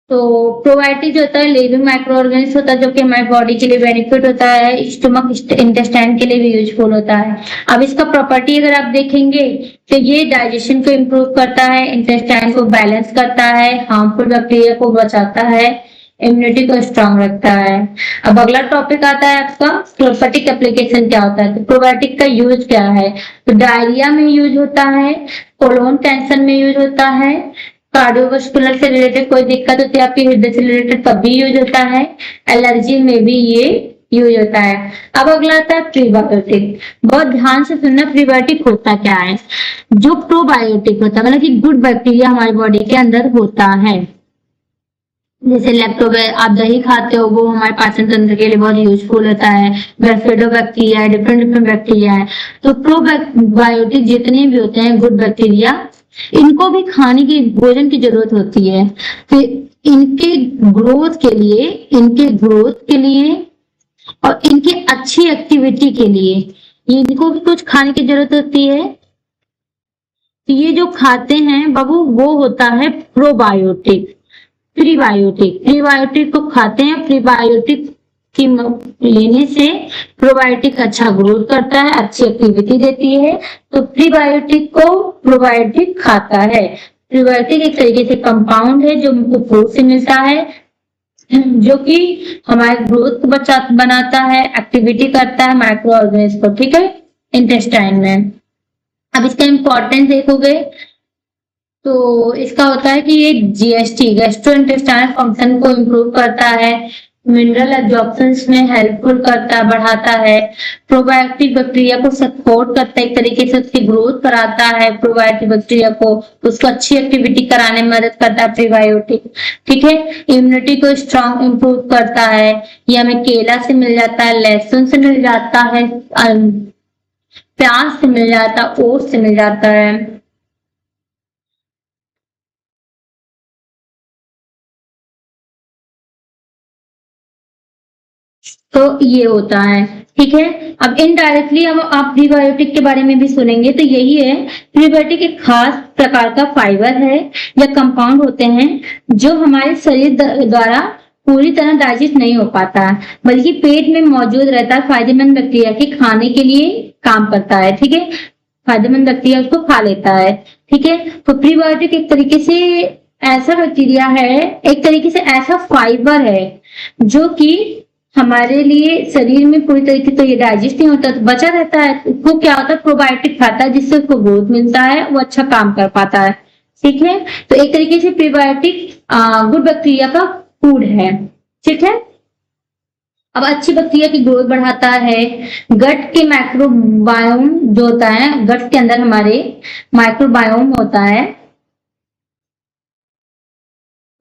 तो प्रोबायोटिक जो होता है लिविंग माइक्रो ऑर्गेनिज्म होता है, जो कि हमारी बॉडी के लिए बेनिफिट होता है, स्टमक इंटेस्टाइन के लिए भी यूजफुल होता है। अब इसका प्रॉपर्टी अगर आप देखेंगे तो ये डाइजेशन को इम्प्रूव करता है, इंटेस्टाइन को बैलेंस करता है, हार्मफुल बैक्टीरिया को बचाता है, इम्यूनिटी को स्ट्रांग रखता है। अब अगला टॉपिक आता है आपका प्रोबायोटिक एप्लीकेशन क्या होता है। तो प्रोबायोटिक का यूज क्या है, तो डायरिया में यूज होता है, कोलोन कैंसर में यूज होता है, कार्डियोवास्कुलर से रिलेटेड कोई दिक्कत होती है आपकी हृदय से रिलेटेड तब भी यूज होता है, एलर्जी में भी ये यूज होता है। अब अगला आता है प्रीबायोटिक। बहुत ध्यान से सुनना, प्रीबायोटिक होता क्या है। जो प्रोबायोटिक होता है मतलब कि गुड बैक्टीरिया हमारी बॉडी के अंदर होता है, जैसे आप दही खाते हो वो हमारे पाचन तंत्र के लिए बहुत यूजफुल होता है, बैक्टीरिया है, डिफरेंट बैक्टीरिया है। तो प्रोबायोटिक जितने भी होते हैं गुड बैक्टीरिया, इनको भी खाने की, भोजन की जरूरत होती है। तो इनके ग्रोथ के लिए और इनकी अच्छी एक्टिविटी के लिए इनको भी कुछ खाने की जरूरत होती है। तो ये जो खाते हैं बाबू वो होता है प्रोबायोटिक। प्रीबायोटिक को खाते हैं, प्रीबायोटिक लेने से प्रोबायोटिक अच्छा ग्रोथ करता है, अच्छी एक्टिविटी देती है। तो प्रीबायोटिक को प्रोबायोटिक खाता है। प्रीबायोटिक एक तरीके से कंपाउंड है जो हमको फूड से मिलता है, जो कि हमारे ग्रोथ को बनाता है, एक्टिविटी करता है माइक्रो ऑर्गेनिज्म को, ठीक है, इंटेस्टाइन में। अब इसका इंपॉर्टेंस देखोगे तो इसका होता है कि ये जीएसटी गैस्ट्रो इंटेस्टाइनल फंक्शन को इम्प्रूव करता है, मिनरल एब्जॉर्प्शन में हेल्पफुल करता है, बढ़ाता है, प्रोबायोटिक बैक्टीरिया को सपोर्ट करता है, एक तरीके से उसकी ग्रोथ कराता है, प्रोबायोटिक बैक्टीरिया को उसको अच्छी एक्टिविटी कराने में मदद करता है प्रीबायोटिक, ठीक है। इम्यूनिटी को स्ट्रॉन्ग इम्प्रूव करता है। ये हमें केला से मिल जाता है, लहसुन से मिल जाता है, प्याज से मिल जाता है, ओट्स से मिल जाता है। तो ये होता है, ठीक है। अब इनडायरेक्टली हम आप प्रीबायोटिक के बारे में भी सुनेंगे, तो यही है, प्रीबायोटिक एक खास प्रकार का फाइबर है या कंपाउंड होते हैं जो हमारे शरीर द्वारा पूरी तरह डाइजेस्ट नहीं हो पाता, बल्कि पेट में मौजूद रहता है, फायदेमंद बैक्टीरिया के खाने के लिए काम करता है, ठीक है, फायदेमंद बैक्टीरिया उसको खा लेता है, ठीक है। तो प्रीबायोटिक एक तरीके से ऐसा बैक्टीरिया है, एक तरीके से ऐसा फाइबर है जो कि हमारे लिए शरीर में पूरी तरीके से तो ये डाइजेस्ट नहीं होता, तो बचा रहता है, उसको क्या होता है, प्रोबायोटिक खाता है जिससे उसको ग्रोथ मिलता है, वो अच्छा काम कर पाता है, ठीक है। तो एक तरीके से प्रीबायोटिक गुड बैक्टीरिया का फूड है, ठीक है। अब अच्छी बैक्टीरिया की ग्रोथ बढ़ाता है, गट के माइक्रोबायोम जो होता है, गट के अंदर हमारे माइक्रोबायोम होता है,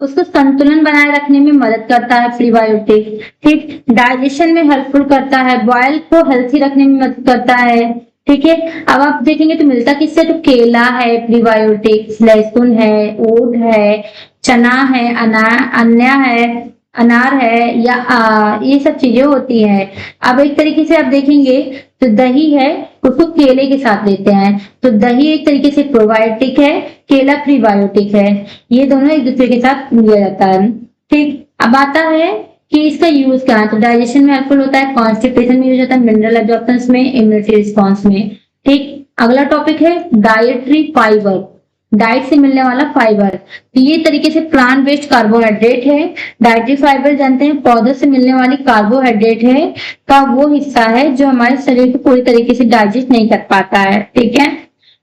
उसको संतुलन बनाए रखने में मदद करता है प्रीबायोटिक, ठीक। डाइजेशन में हेल्पफुल करता है, बॉयल को हेल्थी रखने में मदद करता है, ठीक है। अब आप देखेंगे तो मिलता किससे, तो केला है प्रीबायोटिक, लहसुन है, ओट है, चना है, अनार है, या ये सब चीजें होती है। अब एक तरीके से आप देखेंगे तो दही है, उसको केले के साथ लेते हैं, तो दही एक तरीके से प्रोबायोटिक है, केला प्रीबायोटिक है, ये दोनों एक दूसरे के साथ लिया जाता है, ठीक। अब आता है कि इसका यूज क्या है, तो डाइजेशन में हेल्पफुल होता है, कॉन्स्टिपेशन में यूज होता है, मिनरल एब्जॉर्प्शन में, इम्यूनिटी रिस्पॉन्स में, ठीक। अगला टॉपिक है डाइटरी फाइबर, डाइट से मिलने वाला फाइबर, तो ये तरीके से प्लांट बेस्ड कार्बोहाइड्रेट है। डाइटरी फाइबर जानते हैं पौधों से मिलने वाली कार्बोहाइड्रेट है का वो हिस्सा है जो हमारे शरीर को पूरी तरीके से डाइजेस्ट नहीं कर पाता है, ठीक है।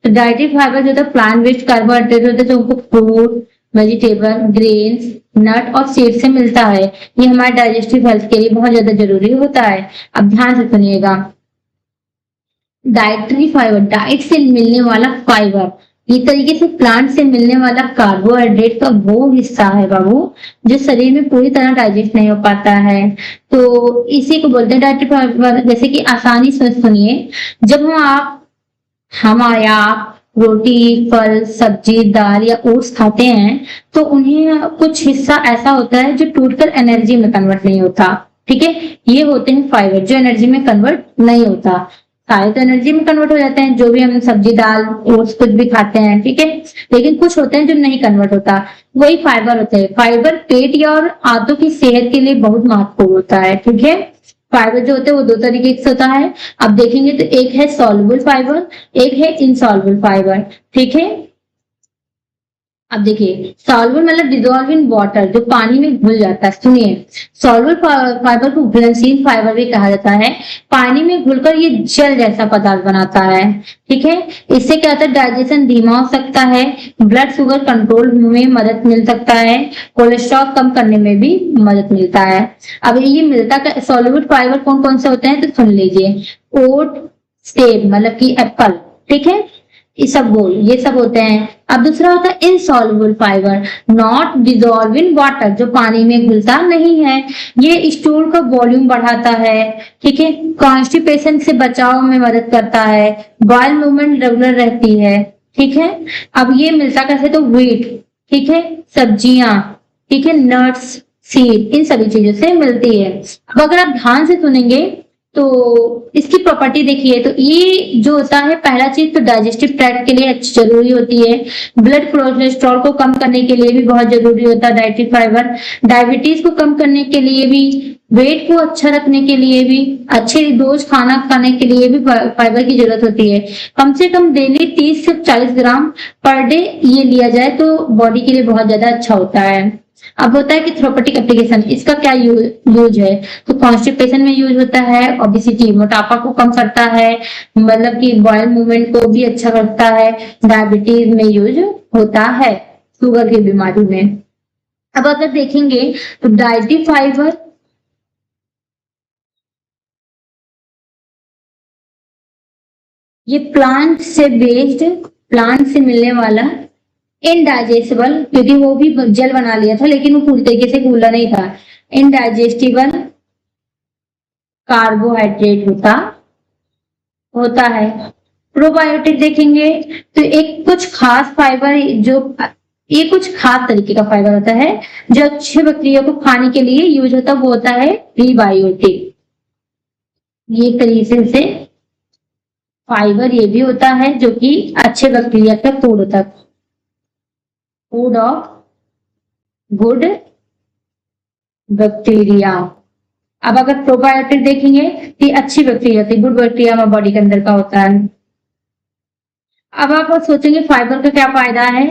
तो डाइटरी फाइबर जो है प्लांट बेस्ड कार्बोहाइड्रेट होता है जो हमको फ्रूट, वेजिटेबल, ग्रेन्स, नट और सीड से मिलता है। ये हमारे डाइजेस्टिव हेल्थ के लिए बहुत ज्यादा जरूरी होता है। अब ध्यान से सुनिएगा, डाइटरी फाइबर, डाइट से मिलने वाला फाइबर, ये तरीके से प्लांट से मिलने वाला कार्बोहाइड्रेट का वो हिस्सा है बाबू जो शरीर में पूरी तरह डाइजेस्ट नहीं हो पाता है, तो इसी को बोलते हैं डाइटरी फाइबर। जैसे कि आसानी से सुनिए, जब हम या रोटी, फल, सब्जी, दाल या ओट्स खाते हैं तो उन्हें कुछ हिस्सा ऐसा होता है जो टूटकर एनर्जी में कन्वर्ट नहीं होता, ठीक है। ये होते हैं फाइबर जो एनर्जी में कन्वर्ट नहीं होता, सारे तो एनर्जी में कन्वर्ट हो जाते हैं, जो भी हम सब्जी, दाल, ओट्स कुछ भी खाते हैं, ठीक है, लेकिन कुछ होते हैं जो नहीं कन्वर्ट होता, वही फाइबर होते हैं। फाइबर पेट या और आंतों की सेहत के लिए बहुत महत्वपूर्ण होता है, ठीक है। फाइबर जो होते हैं वो दो तरीके से होता है, अब देखेंगे तो एक है सॉल्युबल फाइबर, एक है इनसॉल्युबल फाइबर, ठीक है। अब देखिए, सॉल्युबल मतलब डिजोल्व इन वाटर, जो पानी में घुल जाता है। सुनिए, सॉल्युबल फाइबर को घुलनशील फाइबर भी कहा जाता है, पानी में घुलकर ये जेल जैसा पदार्थ बनाता है, ठीक है। इससे क्या होता है, डाइजेशन धीमा हो सकता है, ब्लड शुगर कंट्रोल में मदद मिल सकता है, कोलेस्ट्रॉल कम करने में भी मदद मिलता है। अब ये मिलता है सॉल्युबल फाइबर कौन कौन से होते हैं, तो सुन लीजिए, ओट, सेब मतलब कि एप्पल, ठीक है, इसबगोल, ये सब होते हैं। अब दूसरा होता है insoluble fibre, not dissolve in water, जो पानी में घुलता नहीं है, ये स्टूल का वॉल्यूम बढ़ाता है, ठीक है, कॉन्स्टिपेशन से बचाव में मदद करता है, बॉयल मूवमेंट रेगुलर रहती है, ठीक है। अब ये मिलता कैसे, तो व्हीट, ठीक है, सब्जियां, ठीक है, नट्स, सीड, इन सभी चीजों से मिलती है। अब अगर आप ध्यान से सुनेंगे तो इसकी प्रॉपर्टी देखिए, तो ये जो होता है पहला चीज तो डाइजेस्टिव ट्रैक्ट के लिए अच्छी जरूरी होती है, ब्लड कोलेस्ट्रॉल को कम करने के लिए भी बहुत जरूरी होता है डाइटरी फाइबर, डायबिटीज को कम करने के लिए भी, वेट को अच्छा रखने के लिए भी, अच्छे डोज खाना खाने के लिए भी फाइबर की जरूरत होती है। कम से कम डेली 30 से 40 ग्राम पर डे ये लिया जाए तो बॉडी के लिए बहुत ज्यादा अच्छा होता है। अब होता है कि थेरेप्यूटिक एप्लीकेशन, इसका क्या यूज है, तो कॉन्स्टिपेशन में यूज होता है, ओबेसिटी मोटापा को कम करता है, मतलब कि बॉयल मूवमेंट को भी अच्छा करता है, डायबिटीज में यूज होता है, शुगर की बीमारी में। अब अगर देखेंगे तो डाइटरी फाइबर ये प्लांट से बेस्ड, प्लांट से मिलने वाला इनडाइजेस्टिबल, क्योंकि वो भी जेल बना लिया था लेकिन वो पूरी तरीके से फूला नहीं था, इनडाइजेस्टिबल कार्बोहाइड्रेट होता है। प्रोबायोटिक देखेंगे तो एक कुछ खास फाइबर, जो ये कुछ खास तरीके का फाइबर होता है जो अच्छे बैक्टीरिया को खाने के लिए यूज होता है, वो होता है प्रीबायोटिक। ये तरीके से फाइबर ये भी होता है जो कि अच्छे बैक्टीरिया का फूड होता है, फूड ऑफ गुड बैक्टीरिया। अब अगर प्रोबायोटिक देखेंगे तो अच्छी बैक्टीरिया थी, गुड बैक्टीरिया हमारे बॉडी के अंदर का होता है। अब आप सोचेंगे फाइबर का क्या फायदा है,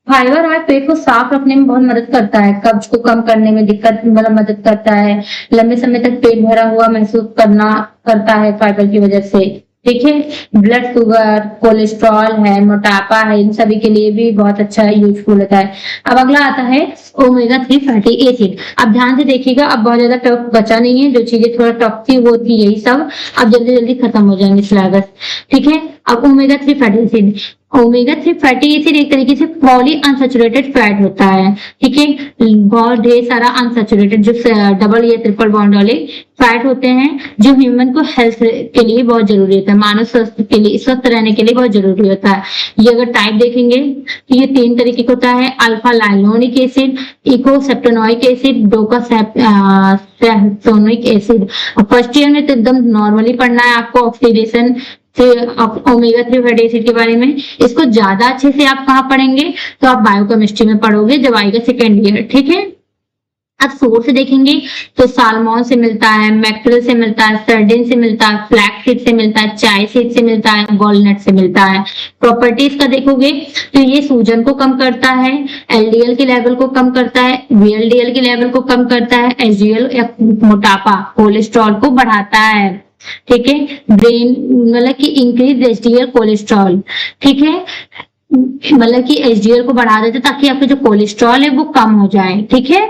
फाइबर हमारे पेट को साफ रखने में बहुत मदद करता है, कब्ज को कम करने में दिक्कत मतलब मदद करता है, लंबे समय तक पेट भरा हुआ महसूस करता है फाइबर की वजह से, ठीक है। ब्लड शुगर, कोलेस्ट्रॉल है, मोटापा है, इन सभी के लिए भी बहुत अच्छा यूजफुल होता है। अब अगला आता है ओमेगा 3 फैटी एसिड। अब ध्यान से देखिएगा, अब बहुत ज्यादा टफ बचा नहीं है, जो चीजें थोड़ा टफ थी वो थी यही सब, अब जल्दी जल्दी खत्म हो जाएंगे सिलेबस, ठीक है। अब omega 3 fatty acid, omega 3 fatty acid एक तरीके से पॉली अनसैचुरेटेड फैट होता है, ठीक है। बहुत ढेर सारा अनसैचुरेटेड जो डबल या ट्रिपल बॉन्ड वाले फैट होते हैं जो ह्यूमन को हेल्थ के लिए बहुत जरूरी होता है, मानव स्वास्थ्य के लिए, स्वस्थ रहने के लिए बहुत जरूरी होता है। ये अगर टाइप देखेंगे तो ये 3 तरीके का होता है, alpha linolenic acid, eicosapentaenoic acid, docosahexaenoic acid. First year में तो एकदम नॉर्मली पढ़ना है आपको ऑक्सीडेशन ओमेगा 3 फैटी एसिड के बारे में। इसको ज्यादा अच्छे से आप कहाँ पढ़ेंगे, तो आप बायोकेमिस्ट्री में पढ़ोगे जब आएगा सेकेंड ईयर, ठीक है। अब सोर्स देखेंगे तो साल्मोन से मिलता है, मैक्रिल से मिलता है, सर्डिन से मिलता है, फ्लैक्स सीड से मिलता है, चाय सीड से मिलता है, वॉलनट से मिलता है। प्रॉपर्टीज का देखोगे तो ये सूजन को कम करता है, एलडीएल के लेवल को कम करता है, वीएलडीएल के लेवल को कम करता है, एचडीएल या मोटापा कोलेस्ट्रॉल को बढ़ाता है, ठीक है। ब्रेन मतलब कि इंक्रीज एचडीएल कोलेस्ट्रॉल, ठीक है, मतलब कि एचडीएल को बढ़ा देते ताकि आपका जो कोलेस्ट्रॉल है वो कम हो जाए, ठीक है।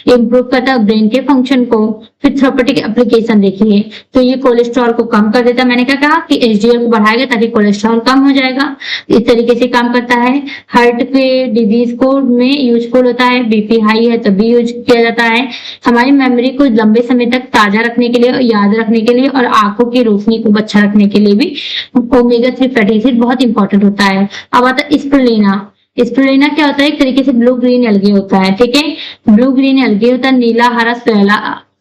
इम्प्रूव करता है ब्रेन के फंक्शन को। फिर थेरेप्यूटिक एप्लीकेशन देखिए तो ये कोलेस्ट्रॉल को कम कर देता है, मैंने क्या कहा कि एचडीएल को बढ़ाएगा ताकि कोलेस्ट्रॉल कम हो जाएगा, इस तरीके से काम करता है। हार्ट के डिजीज को में यूजफुल होता है, बीपी हाई है तभी यूज किया जाता है। हमारी मेमोरी को लंबे समय तक ताजा रखने के लिए, याद रखने के लिए और आंखों की रोशनी को अच्छा रखने के लिए भी ओमेगा 3 फैटी एसिड बहुत इंपॉर्टेंट होता है। अब आता है स्पिरुलिना। स्पिरुलिना क्या होता है, एक तरीके से ब्लू ग्रीन एल्गे होता है, ठीक है। ब्लू ग्रीन एल्गे होता है, नीला हरा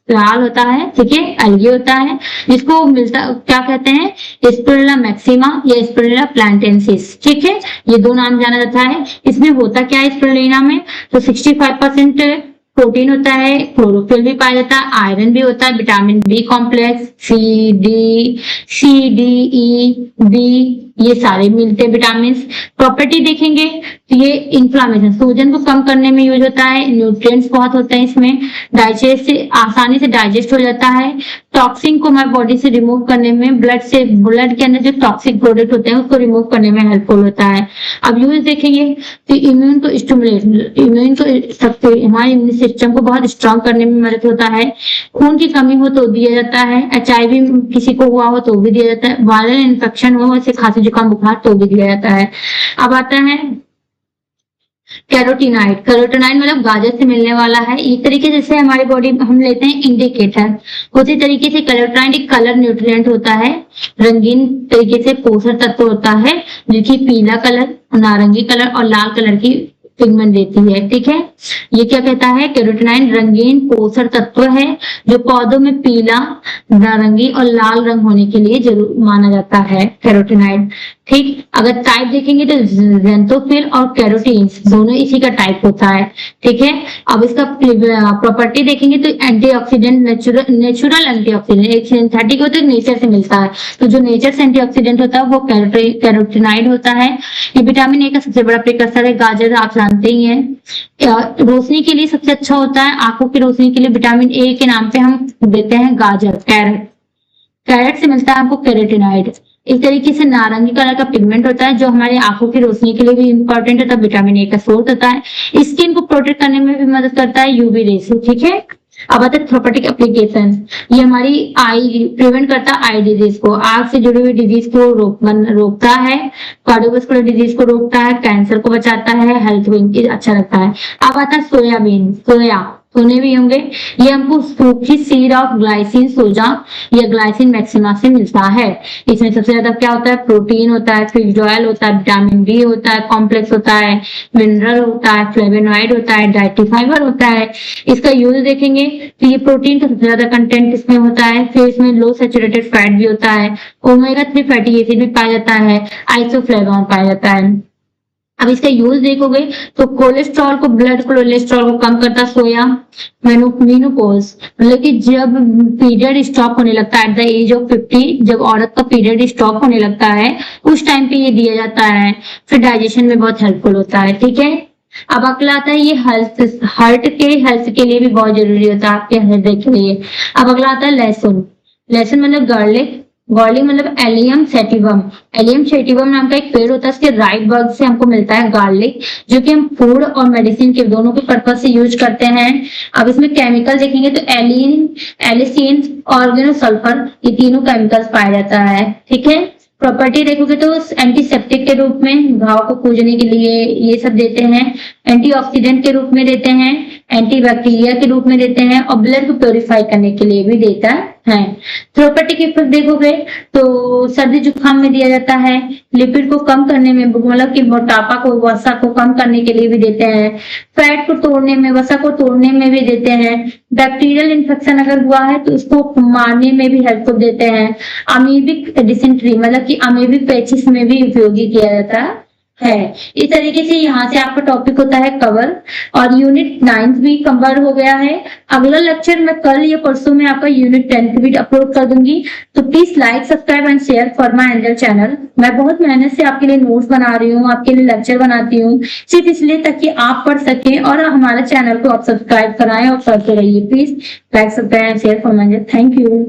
लाल होता है, ठीक है, एल्गे होता है, जिसको मिलता क्या कहते हैं, स्पिरुलिना मैक्सिमा या स्पिरुलिना प्लांटेंसिस, ठीक है। ये 2 नाम जाना जाता है। इसमें होता क्या है स्पिरुलिना में, तो 65% प्रोटीन होता है, क्लोरोफिल भी पाया जाता है, आयरन भी होता है, vitamin B complex, C D E B, ये सारे मिलते हैं विटामिन। प्रॉपर्टी देखेंगे तो ये इन्फ्लामेशन, सूजन को कम करने में यूज होता है, न्यूट्रिएंट्स बहुत होते हैं इसमें, डाइजेस्ट से आसानी से डाइजेस्ट हो जाता है, टॉक्सिन को हमारे बॉडी से रिमूव करने में, ब्लड के अंदर जो टॉक्सिक प्रोडक्ट होते हैं उसको रिमूव करने में हेल्पफुल होता है। अब यूज देखेंगे तो इम्यून को स्टिमुलेट, इम्यून को हमारे इम्यून सिस्टम को बहुत स्ट्रांग करने में मदद होता है। खून की कमी हो तो दिया जाता है, एचआईवी किसी को हुआ हो तो भी दिया जाता है, वायरल इन्फेक्शन हो जैसे खांसी जुकाम बुखार तो भी दिया जाता है। अब आता है कैरोटीनाइड। कैरोटीनाइड मतलब गाजर से मिलने वाला है, एक तरीके जैसे हमारी बॉडी हम लेते हैं इंडिकेटर, उसी तरीके से कैरोटीनाइड एक कलर न्यूट्रिएंट होता है, रंगीन तरीके से पोषक तत्व होता है, जो कि पीला कलर, नारंगी कलर और लाल कलर की पिगमेंट देती है। ठीक है, ये क्या कहता है, कैरोटीनॉइड रंगीन पोषक तत्व है जो पौधों में पीला, नारंगी और लाल रंग होने के लिए जरूर माना जाता है कैरोटीनॉइड। ठीक, अगर टाइप देखेंगे तो ज़ैंथोफिल और कैरोटीन्स दोनों इसी का टाइप होता है। ठीक है, अब इसका प्रॉपर्टी देखेंगे तो एंटीऑक्सीडेंट, नेचुरल एंटीऑक्सीडेंट, एक सिंथेटिक होता है, नेचर से मिलता है, तो जो नेचर से एंटीऑक्सीडेंट होता है वो कैरोटीनॉइड होता है। ये विटामिन ए का सबसे बड़ा प्रिकर्सर है। गाजर आप जानते ही हैं, रोशनी के लिए सबसे अच्छा होता है, आंखों की रोशनी के लिए विटामिन ए के नाम पे हम देते हैं गाजर। कैरेट से मिलता है हमको कैरोटीनॉइड। इस तरीके से नारंगी कलर का पिगमेंट होता है जो हमारी आंखों की रोशनी के लिए भी इंपॉर्टेंट होता है, विटामिन ए का सोर्स होता है। स्किन को प्रोटेक्ट करने में भी मदद करता है यूवी रे से। ठीक है, अब आता है थेरेप्यूटिक एप्लीकेशन। ये हमारी आई प्रिवेंट करता है आई डिजीज को, आंख से जुड़ी हुई डिजीज को रोकता है, कार्डियोवास्कुलर डिजीज को रोकता है, कैंसर को बचाता है, हेल्थ को अच्छा रखता है। अब आता है सोयाबीन, सुने भी होंगे, ये हमको सूखी सीड ऑफ ग्लाइसिन सोजा या ग्लाइसिन मैक्सिमा से मिलता है। इसमें सबसे ज्यादा क्या होता है, प्रोटीन होता है, फिश ऑयल होता है, विटामिन बी होता है, कॉम्प्लेक्स होता है, मिनरल होता है, फ्लेवोनॉइड होता है, डाइटरी फाइबर होता है। इसका यूज देखेंगे तो ये प्रोटीन का सबसे ज्यादा कंटेंट इसमें होता है, फिर इसमें लो सैचुरेटेड फैट भी होता है, ओमेगा 3 फैटी एसिड भी पाया जाता है, आइसोफ्लेवोन पाया जाता है। अब इसका यूज देखोगे तो कोलेस्ट्रॉल को, ब्लड कोलेस्ट्रॉल को कम करता सोया। मेनोपॉज मतलब कि जब पीरियड स्टॉप होने लगता है एट द एज ऑफ 50, जब औरत का पीरियड स्टॉप होने लगता है उस टाइम पे ये दिया जाता है। फिर डाइजेशन में बहुत हेल्पफुल होता है। ठीक है, अब अगला आता है ये हार्ट के लिए भी बहुत जरूरी होता है, आपके हृदय के लिए। अब अगला आता है लहसुन। लहसुन मतलब गार्लिक मतलब एलियम सेटिवम। एलियम सेटिवम नाम का एक पेड़ होता है, इसके राइट बर्ग से हमको मिलता है गार्लिक, जो कि हम फूड और मेडिसिन के दोनों के पर्पज से यूज करते हैं। अब इसमें केमिकल देखेंगे तो एलिसिन, ऑर्गेनोसल्फर, ये तीनों केमिकल्स पाया जाता है। ठीक है, प्रॉपर्टी देखोगे तो एंटीसेप्टिक के रूप में, घाव को पूजने के लिए ये सब देते हैं, एंटीऑक्सीडेंट के रूप में देते हैं, एंटीबैक्टीरिया के रूप में देते हैं और ब्लड को प्योरीफाई करने के लिए भी देता है। थेरेप्यूटिक इफेक्ट देखोगे तो सर्दी जुकाम में दिया जाता है, लिपिड को कम करने में, मतलब कि मोटापा को, वसा को कम करने के लिए भी देते हैं, फैट को तोड़ने में, वसा को तोड़ने में भी देते हैं, बैक्टीरियल इन्फेक्शन अगर हुआ है तो उसको मारने में भी हेल्पफुल देते हैं, अमीबिक डिसेंट्री मतलब कि अमीबिक पैचिस में भी उपयोगी किया जाता है। इस तरीके से यहाँ से आपका टॉपिक होता है कवर और यूनिट 9 भी कवर हो गया है। अगला लेक्चर मैं कल या परसों में आपका यूनिट 10 भी अपलोड कर दूंगी, तो please like, subscribe and share for my angel channel. मैं बहुत मेहनत से आपके लिए नोट्स बना रही हूँ, आपके लिए लेक्चर बनाती हूँ, सिर्फ इसलिए ताकि आप पढ़ सकें और हमारे चैनल को आप सब्सक्राइब कराएं और करते रहिए। Please like, subscribe and share for my angel. Thank you.